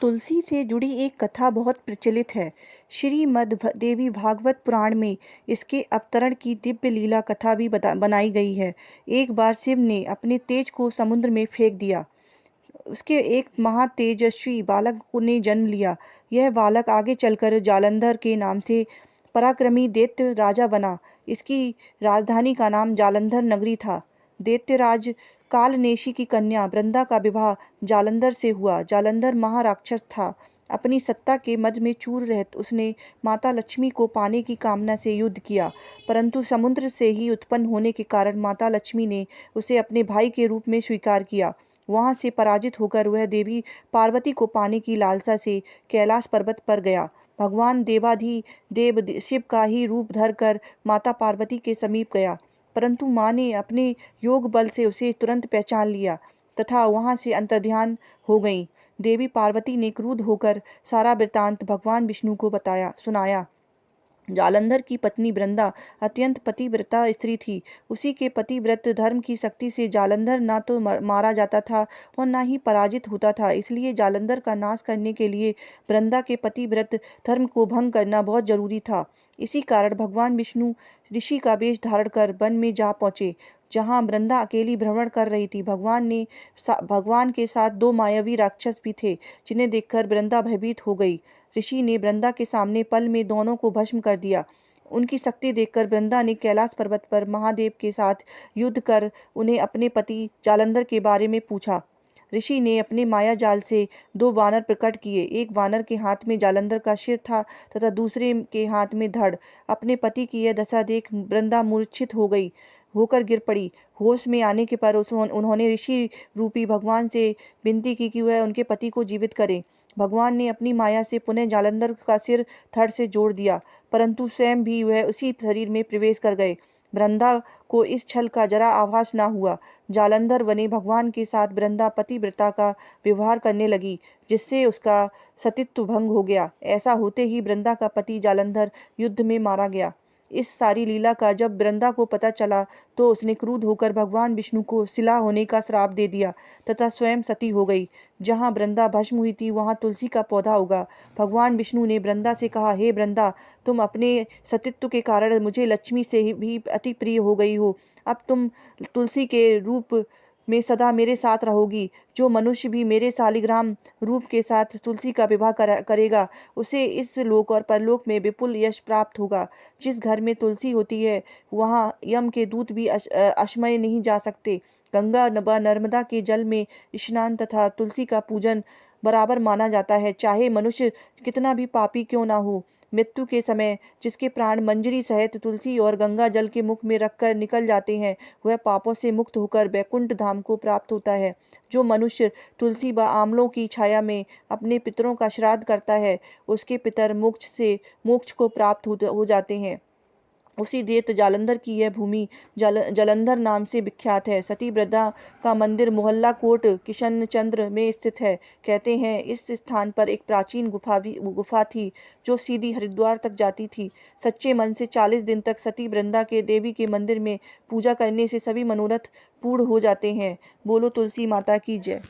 तुलसी से जुड़ी एक कथा बहुत प्रचलित है। श्रीमद् देवी भागवत पुराण में इसके अवतरण की दिव्य लीला कथा भी बनाई गई है। एक बार शिव ने अपने तेज को समुद्र में फेंक दिया। उसके एक महातेजस्वी बालक ने जन्म लिया। यह बालक आगे चलकर जालंधर के नाम से पराक्रमी दैत्य राजा बना। इसकी राजधानी का नाम जालंधर नगरी था। दैत्यराज कालनेशी की कन्या वृंदा का विवाह जालंधर से हुआ। जालंधर महाराक्षस था। अपनी सत्ता के मद में चूर रहत उसने माता लक्ष्मी को पाने की कामना से युद्ध किया, परंतु समुद्र से ही उत्पन्न होने के कारण माता लक्ष्मी ने उसे अपने भाई के रूप में स्वीकार किया। वहां से पराजित होकर वह देवी पार्वती को पाने की लालसा से कैलाश पर्वत पर गया। भगवान देव शिव का ही रूप धरकर माता पार्वती के समीप गया, परंतु माँ ने अपने योग बल से उसे तुरंत पहचान लिया तथा वहां से अंतर्ध्यान हो गई। देवी पार्वती ने क्रुद्ध होकर सारा वृतांत भगवान विष्णु को सुनाया। जालंधर की पत्नी वृंदा अत्यंत पतिव्रता स्त्री थी। उसी के पतिव्रत धर्म की शक्ति से जालंधर ना तो मारा जाता था और ना ही पराजित होता था। इसलिए जालंधर का नाश करने के लिए वृंदा के पतिव्रत धर्म को भंग करना बहुत जरूरी था। इसी कारण भगवान विष्णु ऋषि का वेश धारण कर वन में जा पहुंचे, जहां वृंदा अकेली भ्रमण कर रही थी। भगवान के साथ दो मायावी राक्षस भी थे, जिन्हें देखकर वृंदा भयभीत हो गई। ऋषि ने वृंदा के सामने पल में दोनों को भस्म कर दिया। उनकी शक्ति देखकर वृंदा ने कैलाश पर्वत पर महादेव के साथ युद्ध कर उन्हें अपने पति जालंधर के बारे में पूछा। ऋषि ने अपने माया जाल से दो वानर प्रकट किए। एक वानर के हाथ में जालंधर का सिर था तथा दूसरे के हाथ में धड़। अपने पति की यह दशा देख वृंदा मूर्छित होकर गिर पड़ी। होश में आने के पर उन्होंने ऋषि रूपी भगवान से विनती की कि वह उनके पति को जीवित करे। भगवान ने अपनी माया से पुनः जालंधर का सिर धड़ से जोड़ दिया, परंतु स्वयं भी वह उसी शरीर में प्रवेश कर गए। वृंदा को इस छल का जरा आभास न हुआ। जालंधर बने भगवान के साथ वृंदा पतिव्रता का व्यवहार करने लगी, जिससे उसका सतीत्व भंग हो गया। ऐसा होते ही वृंदा का पति जालंधर युद्ध में मारा गया। इस सारी लीला का जब वृंदा को पता चला तो उसने क्रुद्ध होकर भगवान विष्णु को शिला होने का श्राप दे दिया तथा स्वयं सती हो गई। जहाँ वृंदा भस्म हुई थी वहाँ तुलसी का पौधा उगा। भगवान विष्णु ने वृंदा से कहा, हे वृंदा, तुम अपने सतीत्व के कारण मुझे लक्ष्मी से भी अति प्रिय हो गई हो। अब तुम तुलसी के रूप में सदा मेरे साथ रहोगी। जो मनुष्य भी मेरे शालिग्राम रूप के साथ तुलसी का विवाह करेगा, उसे इस लोक और परलोक में विपुल यश प्राप्त होगा। जिस घर में तुलसी होती है वहाँ यम के दूत भी अश्मय नहीं जा सकते। गंगा व नर्मदा के जल में स्नान तथा तुलसी का पूजन बराबर माना जाता है, चाहे मनुष्य कितना भी पापी क्यों ना हो। मृत्यु के समय जिसके प्राण मंजरी सहित तुलसी और गंगा जल के मुख में रखकर निकल जाते हैं, वह पापों से मुक्त होकर वैकुंठ धाम को प्राप्त होता है। जो मनुष्य तुलसी व आंवलों की छाया में अपने पितरों का श्राद्ध करता है, उसके पितर मोक्ष को प्राप्त हो जाते हैं। उसी दैत्य जालंधर की यह भूमि जालंधर नाम से विख्यात है। सती वृंदा का मंदिर मोहल्ला कोट किशनचंद्र में स्थित है। कहते हैं इस स्थान पर एक प्राचीन गुफा थी जो सीधी हरिद्वार तक जाती थी। सच्चे मन से 40 दिन तक सती वृंदा के देवी के मंदिर में पूजा करने से सभी मनोरथ पूर्ण हो जाते हैं। बोलो तुलसी माता की जय।